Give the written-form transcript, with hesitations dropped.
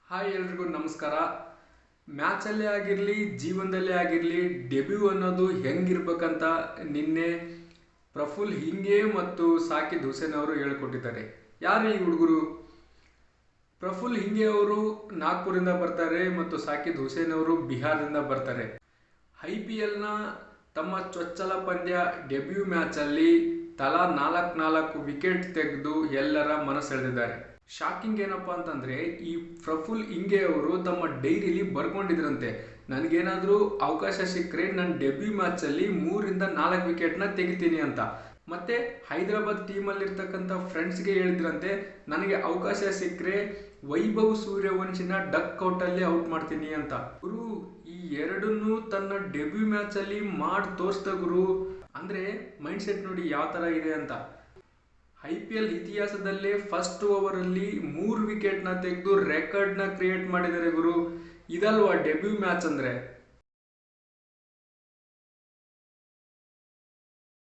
Hi ಎಲ್ರಿಗೂ ನಮಸ್ಕಾರ. ಮ್ಯಾಚಲ್ಲೇ ಆಗಿರಲಿ ಜೀವನದಲ್ಲೇ ಆಗಿರಲಿ ಡೆಬ್ಯೂ ಅನ್ನೋದು ಹೆಂಗಿರ್ಬೇಕಂತ ನಿನ್ನೆ ಪ್ರಫುಲ್ ಹಿಂಗೆ ಮತ್ತು ಸಾಕಿದ್ ಹುಸೇನ್ ಅವರು ಹೇಳ್ಕೊಟ್ಟಿದ್ದಾರೆ. ಯಾರು ಈ ಹುಡುಗರು? ಪ್ರಫುಲ್ ಹಿಂಗೆ ಅವರು ನಾಗ್ಪುರಿಂದ ಬರ್ತಾರೆ ಮತ್ತು ಸಾಕಿದ್ ಹುಸೇನ್ ಅವರು ಬಿಹಾರದಿಂದ ಬರ್ತಾರೆ. IPLನ ತಮ್ಮ ಚೊಚ್ಚಲ ಪಂದ್ಯ ಡೆಬ್ಯೂ ಮ್ಯಾಚಲ್ಲಿ ತಲಾ 4 ವಿಕೆಟ್ ತೆಗೆದು ಎಲ್ಲರ ಮನಸೆಳೆದಿದ್ದಾರೆ. ಶಾಕಿಂಗ್ ಏನಪ್ಪಾ ಅಂತಂದ್ರೆ, ಈ ಪ್ರಫುಲ್ ಹಿಂಗೆ ಅವರು ತಮ್ಮ ಡೈರಿಲಿ ಬರ್ಕೊಂಡಿದ್ರಂತೆ, ನನಗೇನಾದ್ರೂ ಅವಕಾಶ ಸಿಕ್ಕರೆ ನನ್ನ ಡೆಬ್ಯೂ ಮ್ಯಾಚಲ್ಲಿ 3-4 ವಿಕೆಟ್ನ ತೆಗಿತೀನಿ ಅಂತ. ಮತ್ತೆ ಹೈದರಾಬಾದ್ ಟೀಮಲ್ಲಿ ಇರ್ತಕ್ಕಂಥ ಫ್ರೆಂಡ್ಸ್ಗೆ ಹೇಳಿದ್ರಂತೆ, ನನಗೆ ಅವಕಾಶ ಸಿಕ್ಕರೆ ವೈಭವ್ ಸೂರ್ಯವಂಶಿನ ಡಕ್ ಔಟಲ್ಲಿ ಔಟ್ ಮಾಡ್ತೀನಿ ಅಂತ. ಗುರು, ಈ ಎರಡನ್ನೂ ತನ್ನ ಡೆಬ್ಯೂ ಮ್ಯಾಚಲ್ಲಿ ಮಾಡಿ ತೋರಿಸ್ದ ಗುರು. ಅಂದ್ರೆ ಮೈಂಡ್ ಸೆಟ್ ನೋಡಿ ಯಾವ ಥರ ಇದೆ ಅಂತ. IPL ಇತಿಹಾಸದಲ್ಲೇ ಫಸ್ಟ್ ಓವರಲ್ಲಿ 3 ವಿಕೆಟ್ನ ತೆಗೆದು ರೆಕಾರ್ಡ್ನ ಕ್ರಿಯೇಟ್ ಮಾಡಿದ್ದಾರೆ ಗುರು. ಇದಲ್ವಾ ಡೆಬ್ಯೂ ಮ್ಯಾಚ್ ಅಂದ್ರೆ.